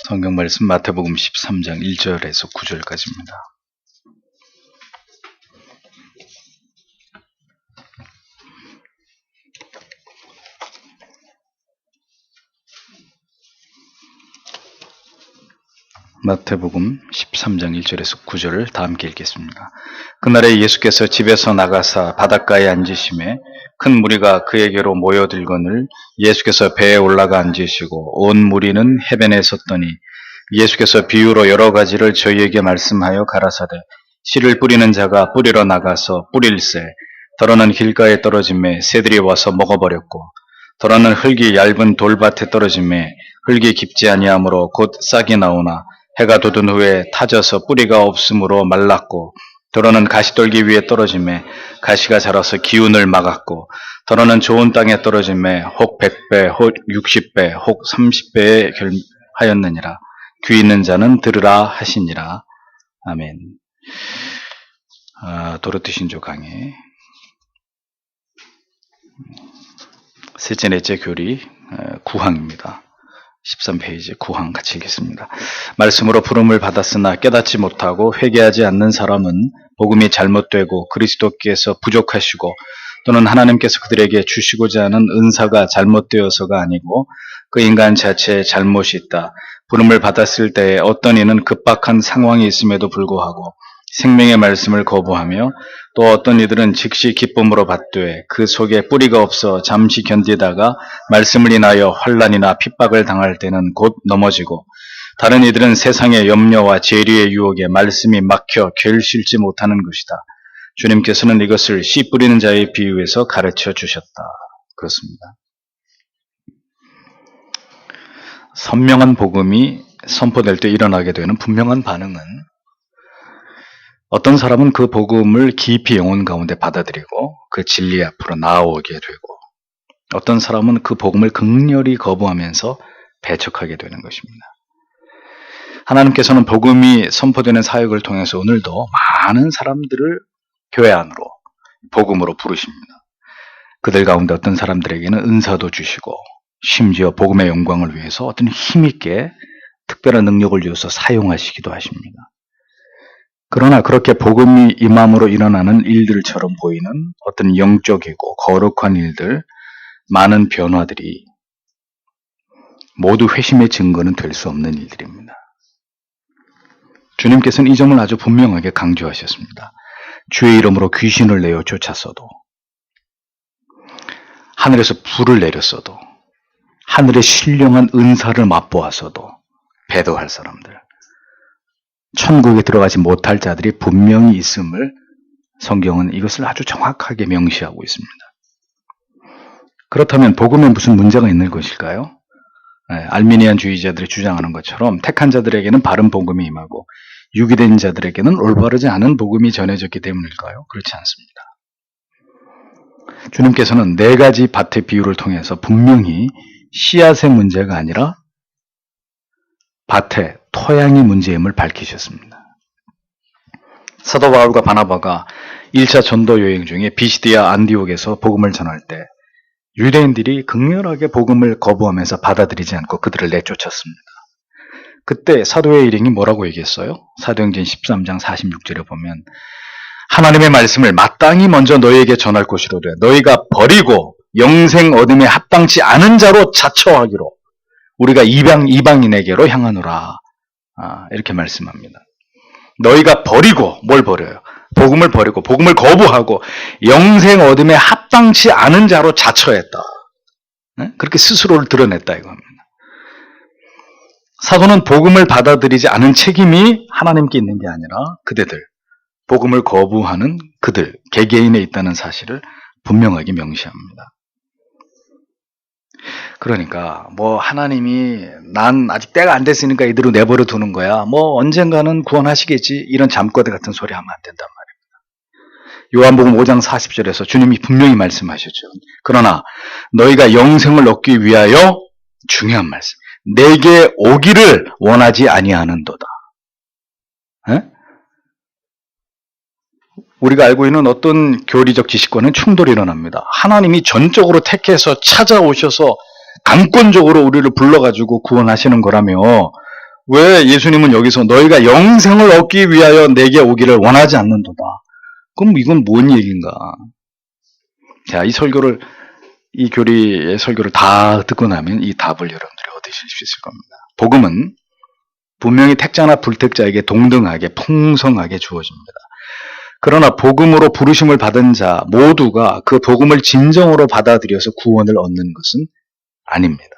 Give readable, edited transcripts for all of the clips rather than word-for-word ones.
성경 말씀 마태복음 13장 1절에서 9절까지입니다. 마태복음 13장 1절에서 9절을 다 함께 읽겠습니다. 그날에 예수께서 집에서 나가사 바닷가에 앉으심에 큰 무리가 그에게로 모여들거늘 예수께서 배에 올라가 앉으시고 온 무리는 해변에 섰더니 예수께서 비유로 여러 가지를 저희에게 말씀하여 가라사대 씨를 뿌리는 자가 뿌리러 나가서 뿌릴새 더러는 길가에 떨어짐에 새들이 와서 먹어버렸고 더러는 흙이 얇은 돌밭에 떨어짐에 흙이 깊지 아니하므로 곧 싹이 나오나 해가 돋은 후에 타져서 뿌리가 없으므로 말랐고 더러는 가시떨기 위에 떨어짐에 가시가 자라서 기운을 막았고 더러는 좋은 땅에 떨어짐에 혹 100배, 혹 60배, 혹 30배에 결하였느니라. 귀 있는 자는 들으라 하시니라. 아멘. 도로트 신조 강의 셋째 넷째 교리 9항입니다. 13페이지 9항 같이 읽겠습니다. 말씀으로 부름을 받았으나 깨닫지 못하고 회개하지 않는 사람은 복음이 잘못되고 그리스도께서 부족하시고 또는 하나님께서 그들에게 주시고자 하는 은사가 잘못되어서가 아니고 그 인간 자체에 잘못이 있다. 부름을 받았을 때에 어떤 이는 급박한 상황이 있음에도 불구하고 생명의 말씀을 거부하며 또 어떤 이들은 즉시 기쁨으로 받되 그 속에 뿌리가 없어 잠시 견디다가 말씀을 인하여 환난이나 핍박을 당할 때는 곧 넘어지고 다른 이들은 세상의 염려와 재리의 유혹에 말씀이 막혀 결실지 못하는 것이다. 주님께서는 이것을 씨 뿌리는 자의 비유에서 가르쳐 주셨다. 그렇습니다. 선명한 복음이 선포될 때 일어나게 되는 분명한 반응은 어떤 사람은 그 복음을 깊이 영혼 가운데 받아들이고 그 진리 앞으로 나아오게 되고 어떤 사람은 그 복음을 극렬히 거부하면서 배척하게 되는 것입니다. 하나님께서는 복음이 선포되는 사역을 통해서 오늘도 많은 사람들을 교회 안으로 복음으로 부르십니다. 그들 가운데 어떤 사람들에게는 은사도 주시고 심지어 복음의 영광을 위해서 어떤 힘있게 특별한 능력을 주어서 사용하시기도 하십니다. 그러나 그렇게 복음이 임함으로 일어나는 일들처럼 보이는 어떤 영적이고 거룩한 일들, 많은 변화들이 모두 회심의 증거는 될 수 없는 일들입니다. 주님께서는 이 점을 아주 분명하게 강조하셨습니다. 주의 이름으로 귀신을 내어 쫓았어도, 하늘에서 불을 내렸어도, 하늘의 신령한 은사를 맛보았어도 배도할 사람들, 천국에 들어가지 못할 자들이 분명히 있음을 성경은 이것을 아주 정확하게 명시하고 있습니다. 그렇다면 복음에 무슨 문제가 있는 것일까요? 알미니안주의자들이 주장하는 것처럼 택한 자들에게는 바른 복음이 임하고 유기된 자들에게는 올바르지 않은 복음이 전해졌기 때문일까요? 그렇지 않습니다. 주님께서는 네 가지 밭의 비유를 통해서 분명히 씨앗의 문제가 아니라 밭의 토양의 문제임을 밝히셨습니다. 사도 바울과 바나바가 1차 전도 여행 중에 비시디아 안디옥에서 복음을 전할 때 유대인들이 극렬하게 복음을 거부하면서 받아들이지 않고 그들을 내쫓았습니다. 그때 사도의 일행이 뭐라고 얘기했어요? 사도행전 13장 46절에 보면 하나님의 말씀을 마땅히 먼저 너희에게 전할 것이로되 너희가 버리고 영생 얻음에 합당치 않은 자로 자처하기로 우리가 이방인에게로 향하노라. 이렇게 말씀합니다. 너희가 버리고 뭘 버려요? 복음을 버리고 복음을 거부하고 영생 얻음에 합당치 않은 자로 자처했다. 그렇게 스스로를 드러냈다 이겁니다. 사도는 복음을 받아들이지 않은 책임이 하나님께 있는 게 아니라 그대들, 복음을 거부하는 그들, 개개인에 있다는 사실을 분명하게 명시합니다. 그러니까 하나님이 난 아직 때가 안 됐으니까 이대로 내버려 두는 거야. 언젠가는 구원하시겠지. 이런 잠꼬대 같은 소리 하면 안 된단 말입니다. 요한복음 5장 40절에서 주님이 분명히 말씀하셨죠. 그러나 너희가 영생을 얻기 위하여 중요한 말씀. 내게 오기를 원하지 아니하는도다. 우리가 알고 있는 어떤 교리적 지식과는 충돌이 일어납니다. 하나님이 전적으로 택해서 찾아오셔서 강권적으로 우리를 불러가지고 구원하시는 거라며 왜 예수님은 여기서 너희가 영생을 얻기 위하여 내게 오기를 원하지 않는도다. 그럼 이건 뭔 얘기인가? 자, 이 교리의 설교를 다 듣고 나면 이 답을 여러분들이 얻으실 수 있을 겁니다. 복음은 분명히 택자나 불택자에게 동등하게 풍성하게 주어집니다. 그러나 복음으로 부르심을 받은 자 모두가 그 복음을 진정으로 받아들여서 구원을 얻는 것은 아닙니다.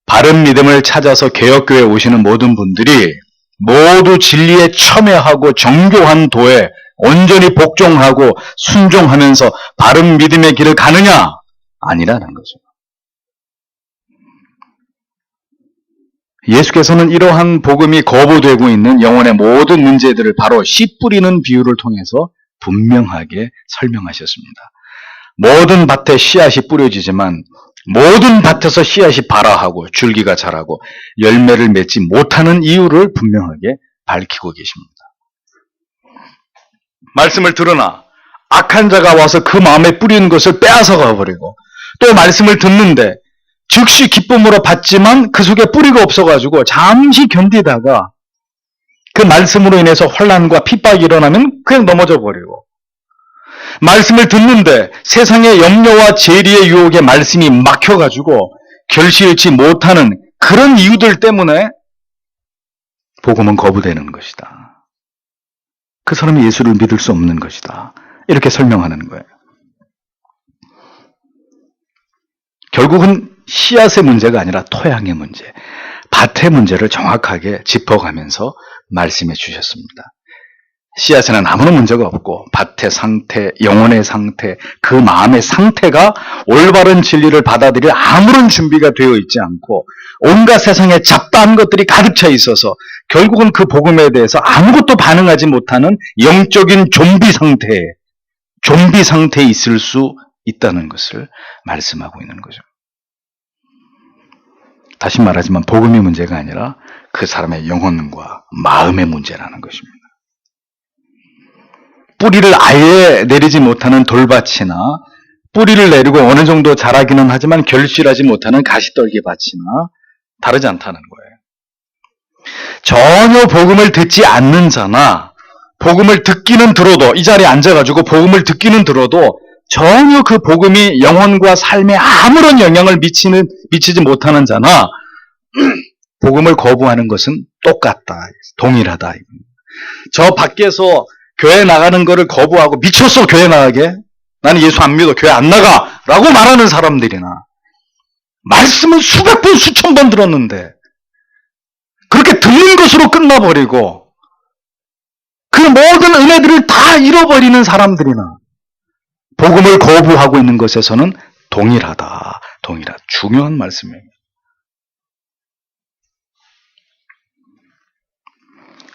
바른 믿음을 찾아서 개혁교회에 오시는 모든 분들이 모두 진리에 첨예하고 정교한 도에 온전히 복종하고 순종하면서 바른 믿음의 길을 가느냐? 아니라는 거죠. 예수께서는 이러한 복음이 거부되고 있는 영혼의 모든 문제들을 바로 씨 뿌리는 비유를 통해서 분명하게 설명하셨습니다. 모든 밭에 씨앗이 뿌려지지만 모든 밭에서 씨앗이 발아하고 줄기가 자라고 열매를 맺지 못하는 이유를 분명하게 밝히고 계십니다. 말씀을 들으나 악한 자가 와서 그 마음에 뿌리는 것을 빼앗아 가버리고 또 말씀을 듣는데 즉시 기쁨으로 받지만 그 속에 뿌리가 없어가지고 잠시 견디다가 그 말씀으로 인해서 혼란과 핍박이 일어나면 그냥 넘어져 버리고 말씀을 듣는데 세상의 염려와 재리의 유혹에 말씀이 막혀가지고 결실치 못하는 그런 이유들 때문에 복음은 거부되는 것이다. 그 사람이 예수를 믿을 수 없는 것이다. 이렇게 설명하는 거예요. 결국은 씨앗의 문제가 아니라 토양의 문제, 밭의 문제를 정확하게 짚어가면서 말씀해 주셨습니다. 씨앗에는 아무런 문제가 없고 밭의 상태, 영혼의 상태, 그 마음의 상태가 올바른 진리를 받아들일 아무런 준비가 되어 있지 않고 온갖 세상에 잡다한 것들이 가득 차 있어서 결국은 그 복음에 대해서 아무것도 반응하지 못하는 영적인 좀비 상태에 있을 수 있다는 것을 말씀하고 있는 거죠. 다시 말하지만 복음의 문제가 아니라 그 사람의 영혼과 마음의 문제라는 것입니다. 뿌리를 아예 내리지 못하는 돌밭이나 뿌리를 내리고 어느 정도 자라기는 하지만 결실하지 못하는 가시떨기 밭이나 다르지 않다는 거예요. 전혀 복음을 듣지 않는 자나 복음을 듣기는 들어도 이 자리에 앉아가지고 복음을 듣기는 들어도 전혀 그 복음이 영혼과 삶에 아무런 영향을 미치지 못하는 자나 복음을 거부하는 것은 똑같다, 동일하다. 저 밖에서 교회 나가는 거를 거부하고 미쳤어 교회 나가게? 나는 예수 안 믿어 교회 안 나가 라고 말하는 사람들이나 말씀을 수백 번 수천 번 들었는데 그렇게 듣는 것으로 끝나버리고 그 모든 은혜들을 다 잃어버리는 사람들이나 복음을 거부하고 있는 것에서는 동일하다. 중요한 말씀이에요.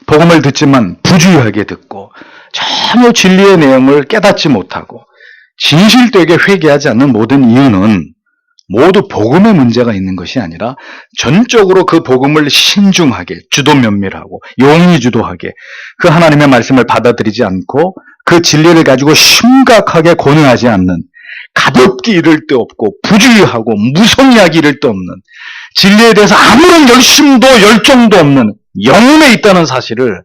복음을 듣지만 부주의하게 듣고 전혀 진리의 내용을 깨닫지 못하고 진실되게 회개하지 않는 모든 이유는 모두 복음의 문제가 있는 것이 아니라 전적으로 그 복음을 신중하게 주도면밀하고 용의 주도하게 그 하나님의 말씀을 받아들이지 않고 그 진리를 가지고 심각하게 고뇌하지 않는 가볍게 이를 데 없고 부주의하고 무성의하게 이를 데 없는 진리에 대해서 아무런 열심도 열정도 없는 영혼에 있다는 사실을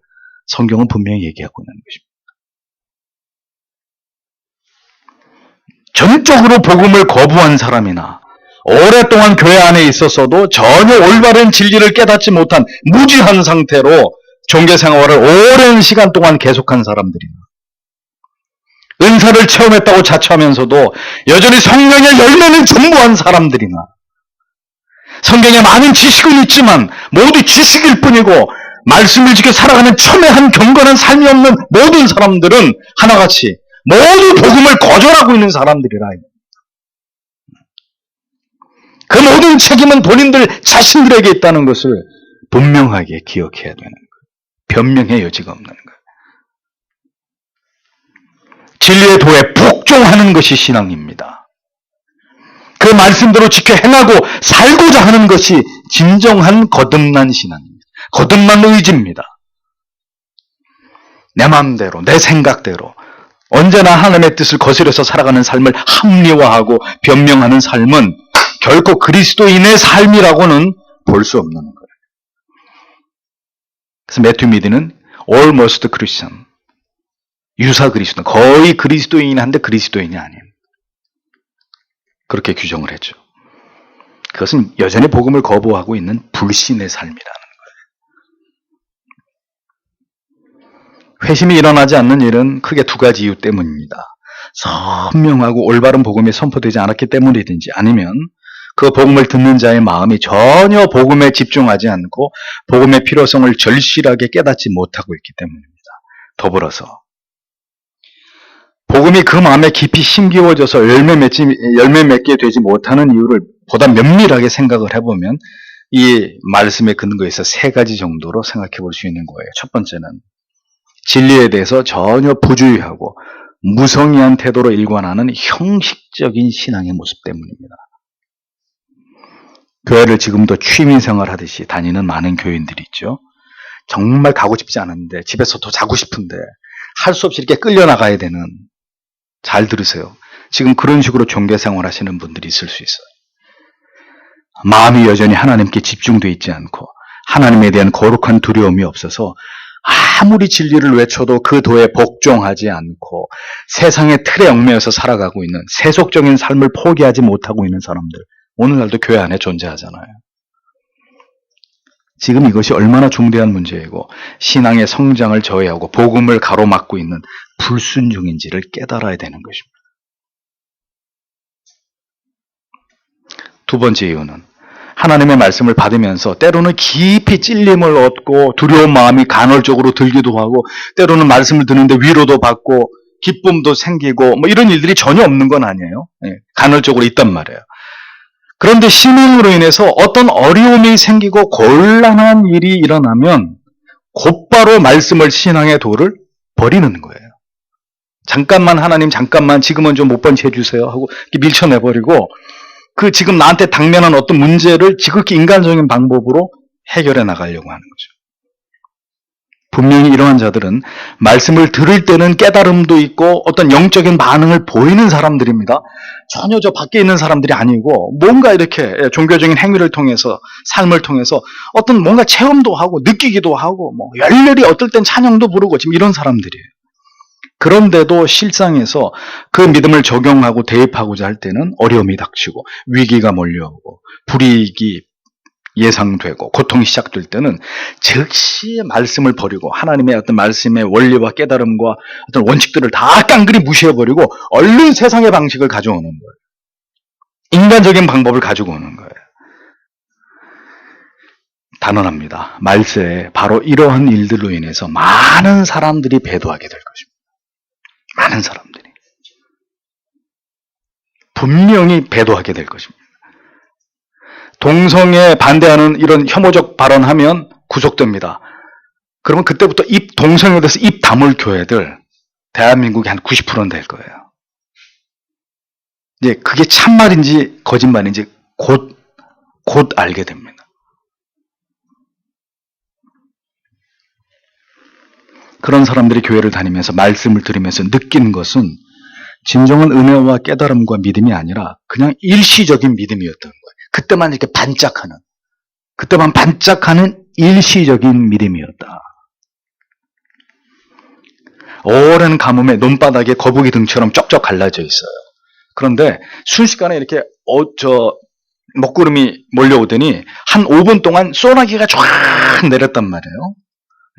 성경은 분명히 얘기하고 있는 것입니다. 전적으로 복음을 거부한 사람이나 오랫동안 교회 안에 있었어도 전혀 올바른 진리를 깨닫지 못한 무지한 상태로 종교생활을 오랜 시간 동안 계속한 사람들이나 은사를 체험했다고 자처하면서도 여전히 성령의 열매는 전무한 사람들이나 성경에 많은 지식은 있지만 모두 지식일 뿐이고 말씀을 지켜 살아가는 첨예한 경건한 삶이 없는 모든 사람들은 하나같이 모두 복음을 거절하고 있는 사람들이라. 그 모든 책임은 본인들 자신들에게 있다는 것을 분명하게 기억해야 되는 거예요. 변명의 여지가 없는 거예요. 진리의 도에 복종하는 것이 신앙입니다. 그 말씀대로 지켜 행하고 살고자 하는 것이 진정한 거듭난 신앙입니다. 거듭난 의지입니다. 내 마음대로, 내 생각대로 언제나 하나님의 뜻을 거스려서 살아가는 삶을 합리화하고 변명하는 삶은 결코 그리스도인의 삶이라고는 볼 수 없는 거예요. 그래서 매튜 미디는 almost Christian, 유사 그리스도, 거의 그리스도인이 한데 그리스도인이 아닌, 그렇게 규정을 했죠. 그것은 여전히 복음을 거부하고 있는 불신의 삶이라는 거예요. 회심이 일어나지 않는 일은 크게 두 가지 이유 때문입니다. 선명하고 올바른 복음이 선포되지 않았기 때문이든지, 아니면 그 복음을 듣는 자의 마음이 전혀 복음에 집중하지 않고 복음의 필요성을 절실하게 깨닫지 못하고 있기 때문입니다. 더불어서 복음이 그 마음에 깊이 심기워져서 열매 맺게 되지 못하는 이유를 보다 면밀하게 생각을 해보면 이 말씀의 근거에서 세 가지 정도로 생각해 볼 수 있는 거예요. 첫 번째는 진리에 대해서 전혀 부주의하고 무성의한 태도로 일관하는 형식적인 신앙의 모습 때문입니다. 교회를 지금도 취미생활 하듯이 다니는 많은 교인들이 있죠. 정말 가고 싶지 않은데, 집에서 더 자고 싶은데 할 수 없이 이렇게 끌려나가야 되는, 잘 들으세요. 지금 그런 식으로 종교생활 하시는 분들이 있을 수 있어요. 마음이 여전히 하나님께 집중되어 있지 않고 하나님에 대한 거룩한 두려움이 없어서 아무리 진리를 외쳐도 그 도에 복종하지 않고 세상의 틀에 얽매여서 살아가고 있는, 세속적인 삶을 포기하지 못하고 있는 사람들, 오늘날도 교회 안에 존재하잖아요. 지금 이것이 얼마나 중대한 문제이고 신앙의 성장을 저해하고 복음을 가로막고 있는 불순종인지를 깨달아야 되는 것입니다. 두 번째 이유는 하나님의 말씀을 받으면서 때로는 깊이 찔림을 얻고 두려운 마음이 간헐적으로 들기도 하고, 때로는 말씀을 듣는데 위로도 받고 기쁨도 생기고 뭐 이런 일들이 전혀 없는 건 아니에요. 간헐적으로 있단 말이에요. 그런데 신앙으로 인해서 어떤 어려움이 생기고 곤란한 일이 일어나면 곧바로 말씀을, 신앙의 도를 버리는 거예요. 잠깐만 하나님, 잠깐만 지금은 좀 못 번 채 해주세요 하고 밀쳐내버리고, 그 지금 나한테 당면한 어떤 문제를 지극히 인간적인 방법으로 해결해 나가려고 하는 거죠. 분명히 이러한 자들은 말씀을 들을 때는 깨달음도 있고 어떤 영적인 반응을 보이는 사람들입니다. 전혀 저 밖에 있는 사람들이 아니고 뭔가 이렇게 종교적인 행위를 통해서, 삶을 통해서 어떤 뭔가 체험도 하고 느끼기도 하고 뭐 열렬히 어떨 땐 찬양도 부르고 지금 이런 사람들이에요. 그런데도 실상에서 그 믿음을 적용하고 대입하고자 할 때는 어려움이 닥치고 위기가 몰려오고 불이익이 예상되고 고통이 시작될 때는 즉시 말씀을 버리고 하나님의 어떤 말씀의 원리와 깨달음과 어떤 원칙들을 다 깡그리 무시해버리고 얼른 세상의 방식을 가져오는 거예요. 인간적인 방법을 가지고 오는 거예요. 단언합니다. 말세에 바로 이러한 일들로 인해서 많은 사람들이 배도하게 될 것입니다. 많은 사람들이 분명히 배도하게 될 것입니다. 동성애 반대하는 이런 혐오적 발언하면 구속됩니다. 그러면 그때부터 동성애에 대해서 입 다물 교회들 대한민국이 한 90%는 될 거예요. 이제 그게 참말인지 거짓말인지 곧 알게 됩니다. 그런 사람들이 교회를 다니면서 말씀을 들으면서 느끼는 것은 진정한 은혜와 깨달음과 믿음이 아니라 그냥 일시적인 믿음이었던 거예요. 그때만 이렇게 그때만 반짝하는 일시적인 믿음이었다. 오랜 가뭄에 논바닥에 거북이 등처럼 쩍쩍 갈라져 있어요. 그런데 순식간에 이렇게 먹구름이 몰려오더니 한 5분 동안 소나기가 쫙 내렸단 말이에요.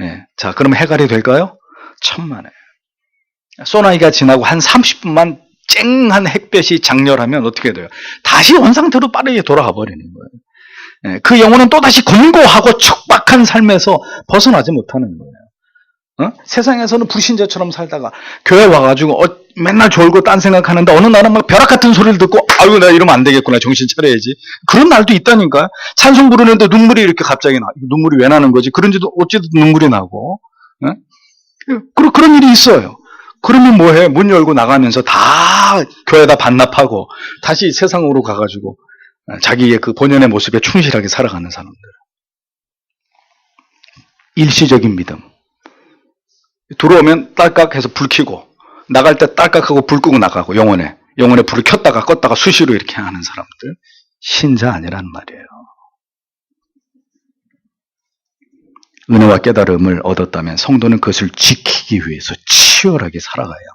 네. 자, 그럼 해갈이 될까요? 천만에. 소나기가 지나고 한 30분만 쨍한 햇볕이 장렬하면 어떻게 돼요? 다시 원상태로 빠르게 돌아가 버리는 거예요. 네. 그 영혼은 또다시 공고하고 척박한 삶에서 벗어나지 못하는 거예요. 세상에서는 불신자처럼 살다가 교회 와가지고 맨날 졸고 딴 생각하는데 어느 날은 막 벼락 같은 소리를 듣고 아유 내가 이러면 안 되겠구나, 정신 차려야지. 그런 날도 있다니까요. 찬송 부르는데 눈물이 이렇게 갑자기 나. 눈물이 왜 나는 거지? 그런지도 어찌든 눈물이 나고. 그런 일이 있어요. 그러면 뭐해? 문 열고 나가면서 다 교회에다 반납하고 다시 세상으로 가가지고 자기의 그 본연의 모습에 충실하게 살아가는 사람들. 일시적인 믿음. 들어오면 딸깍해서 불 켜고 나갈 때 딸깍하고 불 끄고 나가고 영혼에 불을 켰다가 껐다가 수시로 이렇게 하는 사람들 신자 아니란 말이에요. 은혜와 깨달음을 얻었다면 성도는 그것을 지키기 위해서 치열하게 살아가야 합니다.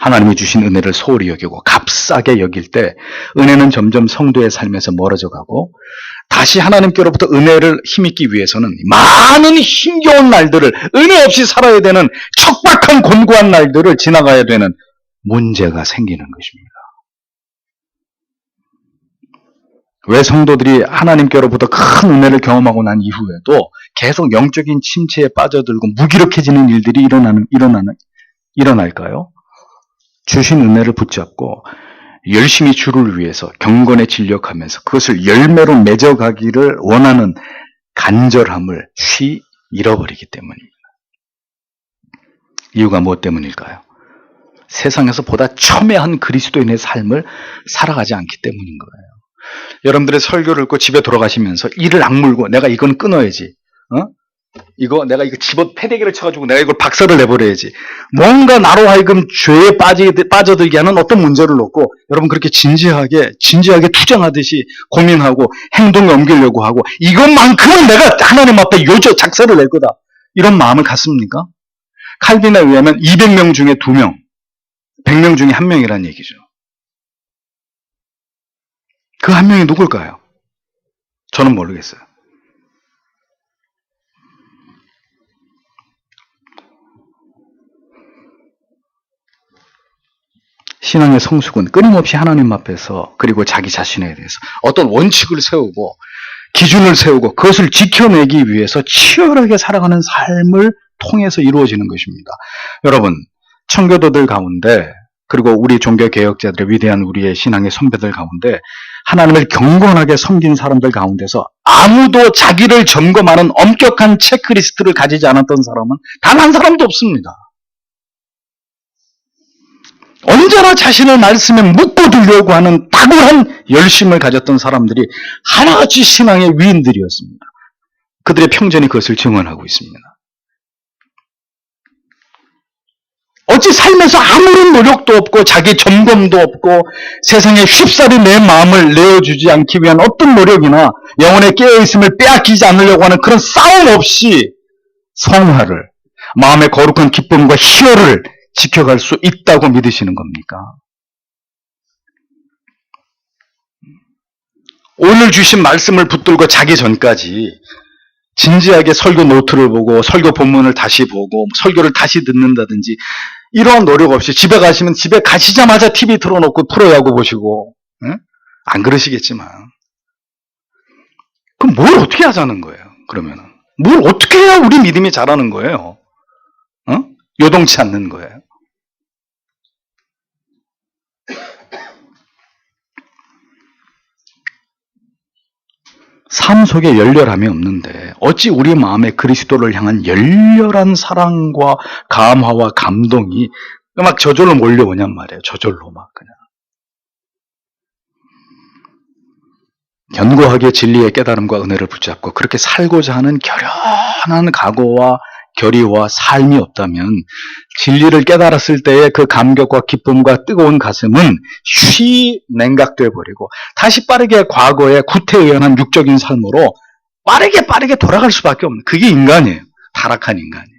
하나님이 주신 은혜를 소홀히 여기고 값싸게 여길 때 은혜는 점점 성도의 삶에서 멀어져 가고 다시 하나님께로부터 은혜를 힘입기 위해서는 많은 힘겨운 날들을 은혜 없이 살아야 되는 척박한 곤고한 날들을 지나가야 되는 문제가 생기는 것입니다. 왜 성도들이 하나님께로부터 큰 은혜를 경험하고 난 이후에도 계속 영적인 침체에 빠져들고 무기력해지는 일들이 일어날까요? 주신 은혜를 붙잡고 열심히 주를 위해서 경건에 진력하면서 그것을 열매로 맺어가기를 원하는 간절함을 잃어버리기 때문입니다. 이유가 무엇 때문일까요? 세상에서 보다 첨예한 그리스도인의 삶을 살아가지 않기 때문인 거예요. 여러분들의 설교를 듣고 집에 돌아가시면서 이를 악물고 내가 이건 끊어야지. 내가 이거 집어 패대기를 쳐가지고 내가 이걸 박살을 내버려야지. 뭔가 나로 하여금 죄에 빠져들게 하는 어떤 문제를 놓고 여러분 그렇게 진지하게 투쟁하듯이 고민하고 행동에 옮기려고 하고 이것만큼은 내가 하나님 앞에 작사를 낼 거다. 이런 마음을 갖습니까? 칼빈에 의하면 200명 중에 2명, 100명 중에 1명이라는 얘기죠. 그 한 명이 누굴까요? 저는 모르겠어요. 신앙의 성숙은 끊임없이 하나님 앞에서 그리고 자기 자신에 대해서 어떤 원칙을 세우고 기준을 세우고 그것을 지켜내기 위해서 치열하게 살아가는 삶을 통해서 이루어지는 것입니다. 여러분, 청교도들 가운데 그리고 우리 종교개혁자들의 위대한 우리의 신앙의 선배들 가운데 하나님을 경건하게 섬긴 사람들 가운데서 아무도 자기를 점검하는 엄격한 체크리스트를 가지지 않았던 사람은 단 한 사람도 없습니다. 언제나 자신의 말씀에 묻고들려고 하는 탁월한 열심을 가졌던 사람들이 하나같이 신앙의 위인들이었습니다. 그들의 평전이 그것을 증언하고 있습니다. 어찌 삶에서 아무런 노력도 없고 자기 점검도 없고 세상에 쉽사리 내 마음을 내어주지 않기 위한 어떤 노력이나 영혼의 깨어있음을 빼앗기지 않으려고 하는 그런 싸움 없이 성화를, 마음의 거룩한 기쁨과 희열을 지켜갈 수 있다고 믿으시는 겁니까? 오늘 주신 말씀을 붙들고 자기 전까지 진지하게 설교 노트를 보고 설교 본문을 다시 보고 설교를 다시 듣는다든지 이러한 노력 없이 집에 가시면 집에 가시자마자 TV 틀어놓고 프로야구 보시고 안 그러시겠지만 그럼 뭘 어떻게 하자는 거예요? 그러면은 뭘 어떻게 해야 우리 믿음이 자라는 거예요? 요동치 않는 거예요. 삶 속에 열렬함이 없는데 어찌 우리 마음에 그리스도를 향한 열렬한 사랑과 감화와 감동이 막 저절로 몰려오냔 말이에요. 저절로 막 그냥. 견고하게 진리의 깨달음과 은혜를 붙잡고 그렇게 살고자 하는 결연한 각오와 결의와 삶이 없다면 진리를 깨달았을 때의 그 감격과 기쁨과 뜨거운 가슴은 냉각되어 버리고 다시 빠르게 과거의 구태의연한 육적인 삶으로 빠르게 돌아갈 수밖에 없는 그게 인간이에요. 타락한 인간이에요.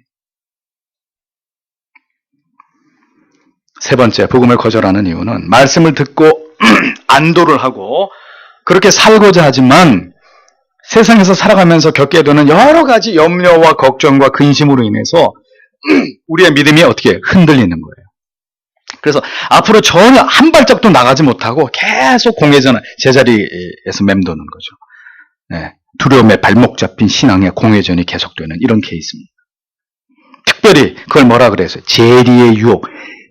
세 번째, 복음을 거절하는 이유는 말씀을 듣고 안도를 하고 그렇게 살고자 하지만 세상에서 살아가면서 겪게 되는 여러 가지 염려와 걱정과 근심으로 인해서 우리의 믿음이 어떻게 흔들리는 거예요. 그래서 앞으로 전혀 한 발짝도 나가지 못하고 계속 공회전 제자리에서 맴도는 거죠. 네, 두려움에 발목 잡힌 신앙의 공회전이 계속되는 이런 케이스입니다. 특별히 그걸 뭐라 그래서 재리의 유혹.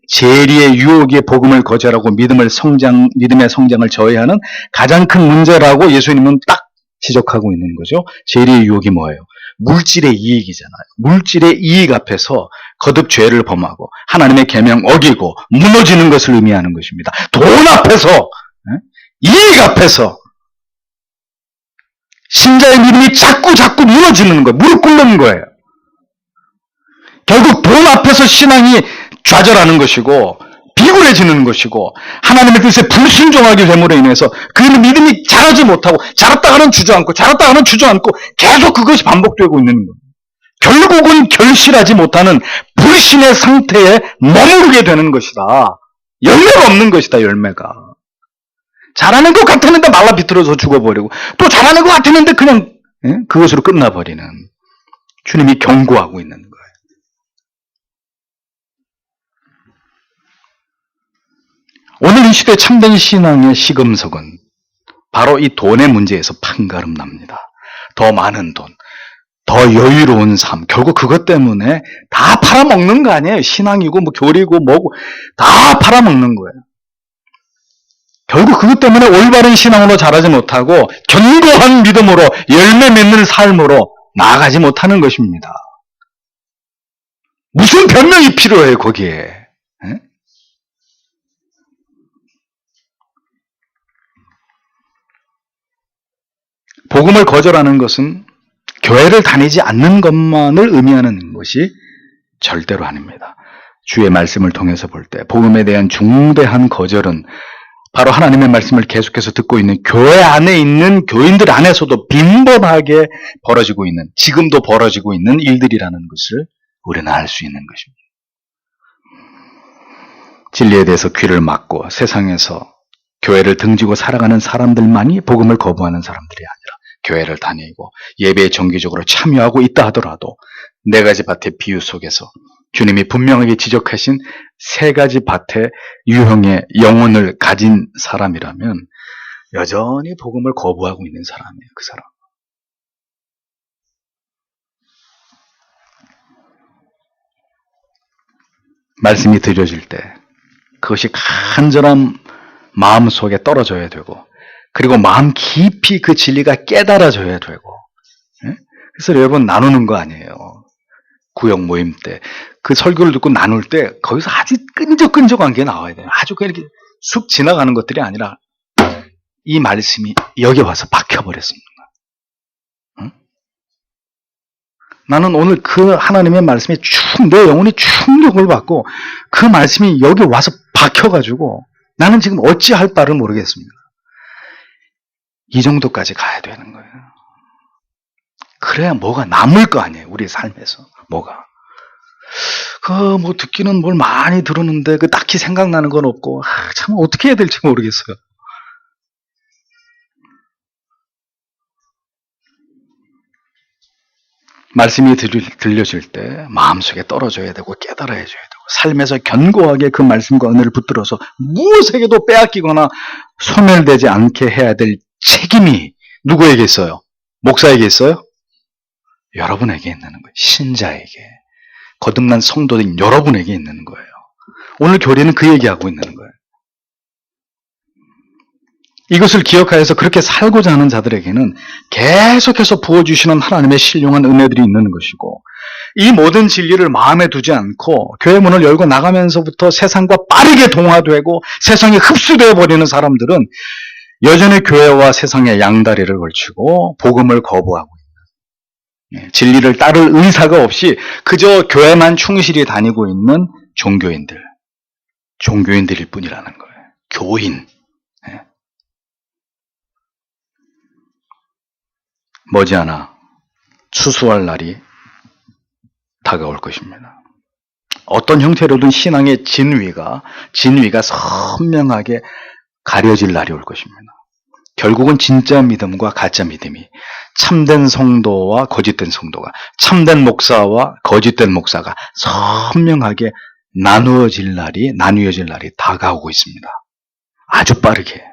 재리의 유혹이 복음을 거절하고 믿음의 성장을 저해하는 가장 큰 문제라고 예수님은 딱 지적하고 있는 거죠. 재리의 유혹이 뭐예요? 물질의 이익이잖아요. 물질의 이익 앞에서 거듭 죄를 범하고 하나님의 계명 어기고 무너지는 것을 의미하는 것입니다. 돈 앞에서, 이익 앞에서 신자의 믿음이 자꾸 무너지는 거예요. 무릎 꿇는 거예요. 결국 돈 앞에서 신앙이 좌절하는 것이고 비굴해지는 것이고 하나님의 뜻에 불순종하게 됨으로 인해서 그 믿음이 자라지 못하고 자랐다가는 주저앉고 계속 그것이 반복되고 있는 거예요. 결국은 결실하지 못하는 불신의 상태에 머무르게 되는 것이다. 열매가 없는 것이다, 열매가. 잘하는 것 같았는데 말라 비틀어서 죽어버리고, 또 잘하는 것 같았는데 그냥 그것으로 끝나버리는, 주님이 경고하고 있는 거예요. 오늘 이 시대 참된 신앙의 시금석은 바로 이 돈의 문제에서 판가름 납니다. 더 많은 돈, 더 여유로운 삶, 결국 그것 때문에 다 팔아먹는 거 아니에요. 신앙이고 뭐 교리고 뭐고 다 팔아먹는 거예요. 결국 그것 때문에 올바른 신앙으로 자라지 못하고 견고한 믿음으로 열매 맺는 삶으로 나아가지 못하는 것입니다. 무슨 변명이 필요해요, 거기에. 복음을 거절하는 것은 교회를 다니지 않는 것만을 의미하는 것이 절대로 아닙니다. 주의 말씀을 통해서 볼 때 복음에 대한 중대한 거절은 바로 하나님의 말씀을 계속해서 듣고 있는 교회 안에 있는 교인들 안에서도 빈번하게 벌어지고 있는, 지금도 벌어지고 있는 일들이라는 것을 우리는 알 수 있는 것입니다. 진리에 대해서 귀를 막고 세상에서 교회를 등지고 살아가는 사람들만이 복음을 거부하는 사람들이 아니라 교회를 다니고 예배에 정기적으로 참여하고 있다 하더라도 네 가지 밭의 비유 속에서 주님이 분명하게 지적하신 세 가지 밭의 유형의 영혼을 가진 사람이라면 여전히 복음을 거부하고 있는 사람이에요. 그 사람. 말씀이 드려질 때 그것이 간절한 마음 속에 떨어져야 되고, 그리고 마음 깊이 그 진리가 깨달아져야 되고. 그래서 여러분 나누는 거 아니에요. 구역 모임 때 그 설교를 듣고 나눌 때 거기서 아주 끈적끈적한 게 나와야 돼요. 아주 이렇게 쑥 지나가는 것들이 아니라 이 말씀이 여기 와서 박혀버렸습니다. 나는 오늘 그 하나님의 말씀에 내 영혼이 충격을 받고 그 말씀이 여기 와서 박혀가지고 나는 지금 어찌할 바를 모르겠습니다. 이 정도까지 가야 되는 거예요. 그래야 뭐가 남을 거 아니에요. 우리 삶에서 뭐가. 뭐 듣기는 뭘 많이 들었는데 딱히 생각나는 건 없고 참 어떻게 해야 될지 모르겠어요. 말씀이 들려질 때 마음속에 떨어져야 되고 깨달아야 되고 삶에서 견고하게 그 말씀과 은혜를 붙들어서 무엇에게도 빼앗기거나 소멸되지 않게 해야 될 책임이 누구에게 있어요? 목사에게 있어요? 여러분에게 있는 거예요. 신자에게. 거듭난 성도인 여러분에게 있는 거예요. 오늘 교리는 그 얘기하고 있는 거예요. 이것을 기억하여서 그렇게 살고자 하는 자들에게는 계속해서 부어주시는 하나님의 신령한 은혜들이 있는 것이고, 이 모든 진리를 마음에 두지 않고 교회 문을 열고 나가면서부터 세상과 빠르게 동화되고 세상에 흡수되어 버리는 사람들은 여전히 교회와 세상의 양다리를 걸치고 복음을 거부하고 있는, 진리를 따를 의사가 없이 그저 교회만 충실히 다니고 있는 종교인들일 뿐이라는 거예요. 교인. 머지않아 추수할 날이 다가올 것입니다. 어떤 형태로든 신앙의 진위가 선명하게 가려질 날이 올 것입니다. 결국은 진짜 믿음과 가짜 믿음이, 참된 성도와 거짓된 성도가, 참된 목사와 거짓된 목사가 선명하게 나누어질 날이 다가오고 있습니다. 아주 빠르게.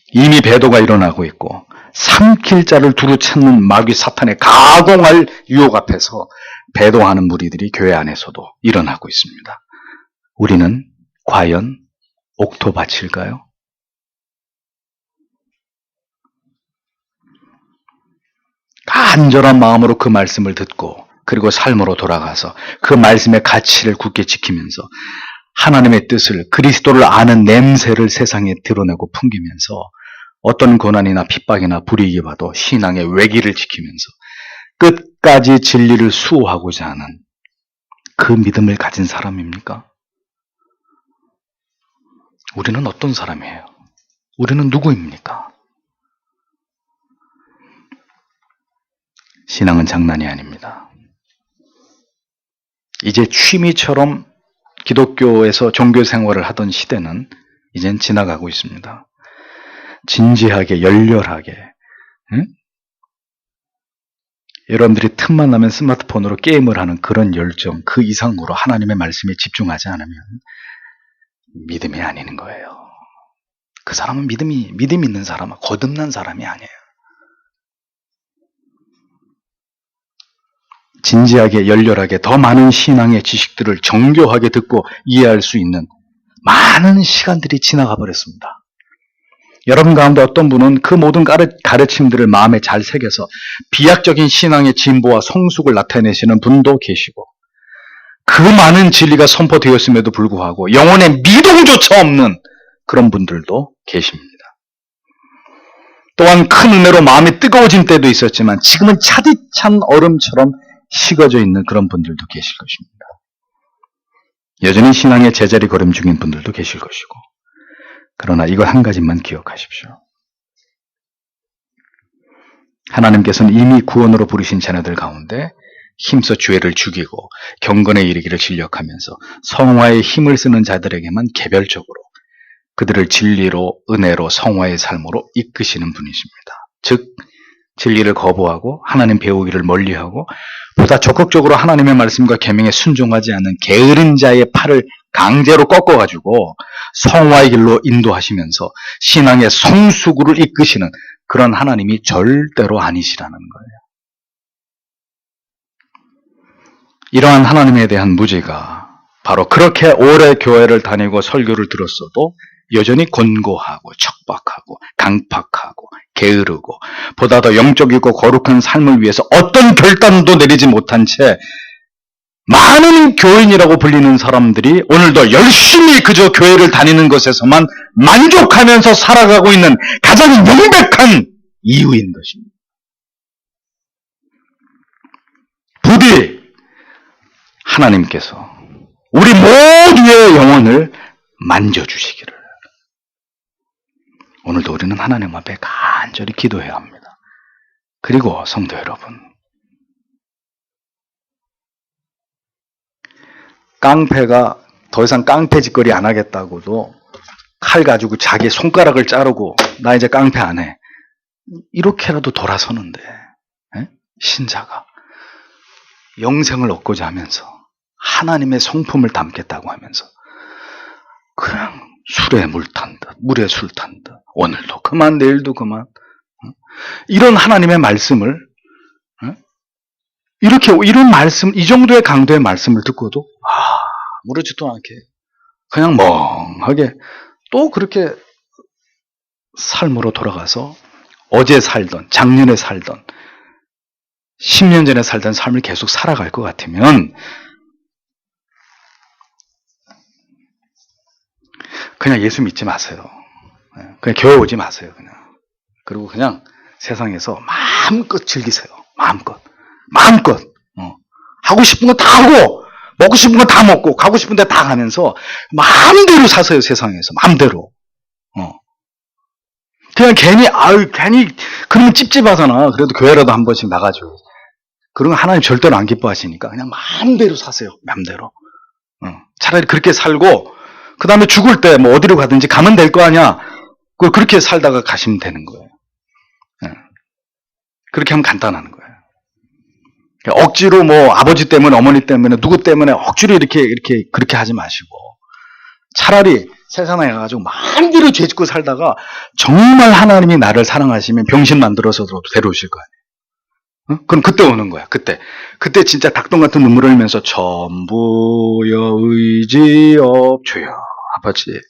이미 배도가 일어나고 있고 삼킬 자를 두루 찾는 마귀 사탄의 가공할 유혹 앞에서 배도하는 무리들이 교회 안에서도 일어나고 있습니다. 우리는 과연 옥토밭일까요? 간절한 마음으로 그 말씀을 듣고 그리고 삶으로 돌아가서 그 말씀의 가치를 굳게 지키면서 하나님의 뜻을, 그리스도를 아는 냄새를 세상에 드러내고 풍기면서 어떤 고난이나 핍박이나 불이익이 와도 신앙의 외기를 지키면서 끝까지 진리를 수호하고자 하는 그 믿음을 가진 사람입니까? 우리는 어떤 사람이에요? 우리는 누구입니까? 신앙은 장난이 아닙니다. 이제 취미처럼 기독교에서 종교 생활을 하던 시대는 이젠 지나가고 있습니다. 진지하게, 열렬하게, 응? 여러분들이 틈만 나면 스마트폰으로 게임을 하는 그런 열정, 그 이상으로 하나님의 말씀에 집중하지 않으면 믿음이 아닌 거예요. 그 사람은 믿음 있는 사람은 거듭난 사람이 아니에요. 진지하게, 열렬하게 더 많은 신앙의 지식들을 정교하게 듣고 이해할 수 있는 많은 시간들이 지나가 버렸습니다. 여러분 가운데 어떤 분은 그 모든 가르침들을 마음에 잘 새겨서 비약적인 신앙의 진보와 성숙을 나타내시는 분도 계시고, 그 많은 진리가 선포되었음에도 불구하고 영혼의 미동조차 없는 그런 분들도 계십니다. 또한 큰 은혜로 마음이 뜨거워진 때도 있었지만 지금은 차디찬 얼음처럼 식어져 있는 그런 분들도 계실 것입니다. 여전히 신앙의 제자리 걸음 중인 분들도 계실 것이고, 그러나 이걸 한 가지만 기억하십시오. 하나님께서는 이미 구원으로 부르신 자녀들 가운데 힘써 죄를 죽이고 경건에 이르기를 진력하면서 성화의 힘을 쓰는 자들에게만 개별적으로 그들을 진리로, 은혜로, 성화의 삶으로 이끄시는 분이십니다. 즉 진리를 거부하고 하나님 배우기를 멀리하고 보다 적극적으로 하나님의 말씀과 계명에 순종하지 않는 게으른 자의 팔을 강제로 꺾어가지고 성화의 길로 인도하시면서 신앙의 성숙을 이끄시는 그런 하나님이 절대로 아니시라는 거예요. 이러한 하나님에 대한 무지가 바로 그렇게 오래 교회를 다니고 설교를 들었어도 여전히 권고하고 척박하고 강팍하고 게으르고 보다 더 영적이고 거룩한 삶을 위해서 어떤 결단도 내리지 못한 채 많은 교인이라고 불리는 사람들이 오늘도 열심히 그저 교회를 다니는 것에서만 만족하면서 살아가고 있는 가장 명백한 이유인 것입니다. 부디 하나님께서 우리 모두의 영혼을 만져주시기를 오늘도 우리는 하나님 앞에 간절히 기도해야 합니다. 그리고 성도 여러분, 깡패가 더 이상 깡패 짓거리 안 하겠다고도 칼 가지고 자기 손가락을 자르고 나 이제 깡패 안 해, 이렇게라도 돌아서는데 신자가 영생을 얻고자 하면서 하나님의 성품을 담겠다고 하면서 그냥 술에 물 탄 듯, 물에 술 탄 듯, 오늘도 그만 내일도 그만, 이런 하나님의 말씀을 이렇게 이런 말씀, 이 정도의 강도의 말씀을 듣고도 아무렇지도 않게 그냥 멍하게 또 그렇게 삶으로 돌아가서 어제 살던, 작년에 살던, 10년 전에 살던 삶을 계속 살아갈 것 같으면 그냥 예수 믿지 마세요. 그냥 교회 오지 마세요. 그냥. 그리고 그냥 세상에서 마음껏 즐기세요. 마음껏. 하고 싶은 거 다 하고, 먹고 싶은 거 다 먹고, 가고 싶은 데 다 가면서 마음대로 사세요. 세상에서. 마음대로. 그냥 괜히 그러면 찝찝하잖아. 그래도 교회라도 한 번씩 나가죠. 그런 거 하나님 절대로 안 기뻐하시니까 그냥 마음대로 사세요. 마음대로. 차라리 그렇게 살고 그 다음에 죽을 때 뭐 어디로 가든지 가면 될 거 아니야. 그렇게 살다가 가시면 되는 거예요. 그렇게 하면 간단한 거예요. 억지로 뭐 아버지 때문에, 어머니 때문에, 누구 때문에 억지로 그렇게 하지 마시고 차라리 세상에 가가지고 마음대로 죄 짓고 살다가 정말 하나님이 나를 사랑하시면 병신 만들어서도 데려오실 거 아니에요. 그럼 그때 오는 거야. 그때 진짜 닭똥 같은 눈물을 흘리면서 전부여 의지업 주여 아버지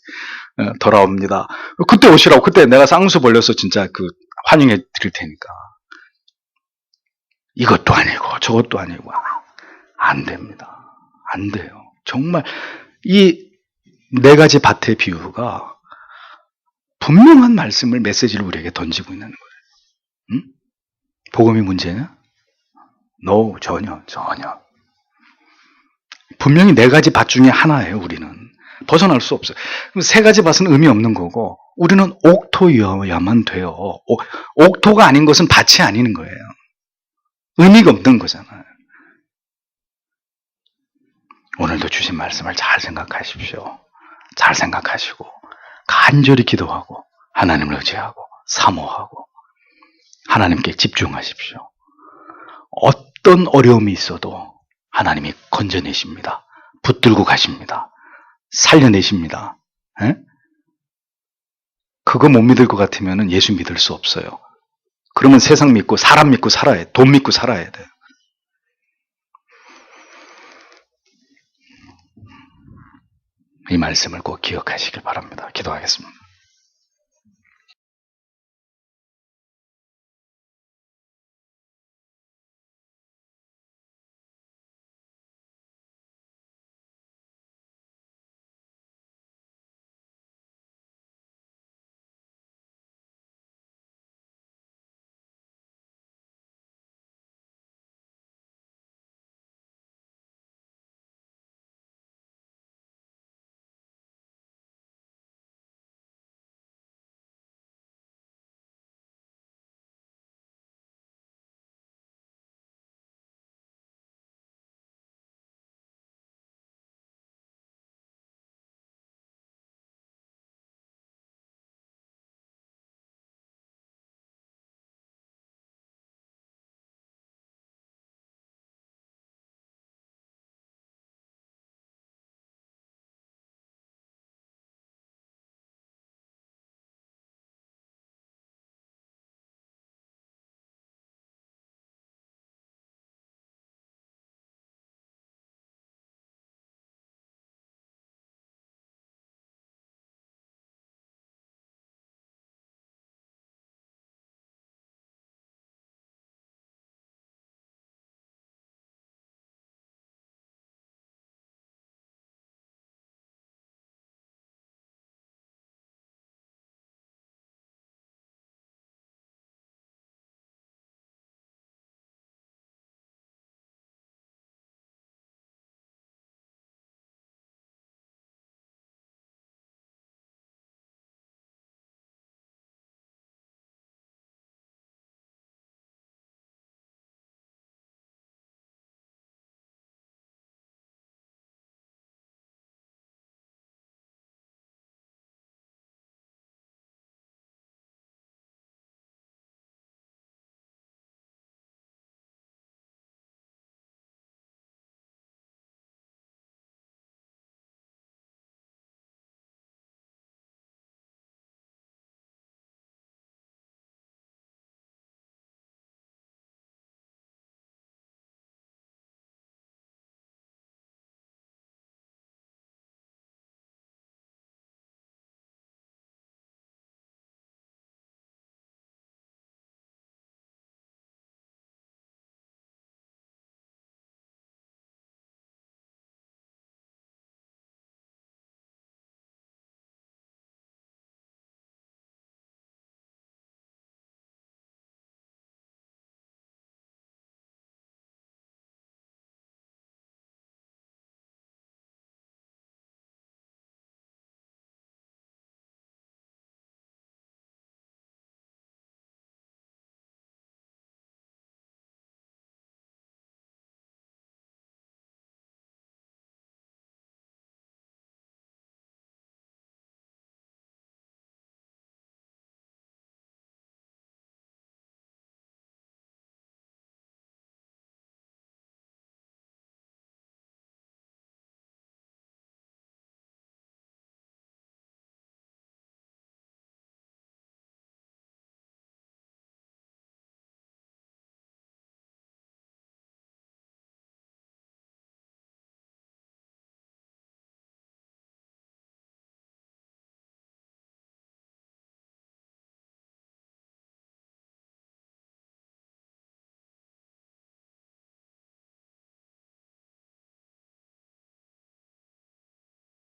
돌아옵니다. 그때 오시라고. 그때 내가 쌍수 벌려서 진짜 환영해 드릴 테니까. 이것도 아니고 저것도 아니고 안 됩니다. 안 돼요. 정말 이 4가지 밭의 비유가 분명한 말씀을, 메시지를 우리에게 던지고 있는 거예요. 복음이 문제냐? No, 전혀. 분명히 4가지 밭 중에 하나예요. 우리는 벗어날 수 없어요. 그럼 3가지 밭은 의미 없는 거고 우리는 옥토여야만 돼요. 옥토가 아닌 것은 밭이 아닌 거예요. 의미가 없는 거잖아요. 오늘도 주신 말씀을 잘 생각하십시오. 잘 생각하시고 간절히 기도하고 하나님을 의지하고 사모하고 하나님께 집중하십시오. 어떤 어려움이 있어도 하나님이 건져내십니다. 붙들고 가십니다. 살려내십니다. 에? 그거 못 믿을 것 같으면 예수 믿을 수 없어요. 그러면 세상 믿고 사람 믿고 살아야 돼. 돈 믿고 살아야 돼. 이 말씀을 꼭 기억하시길 바랍니다. 기도하겠습니다.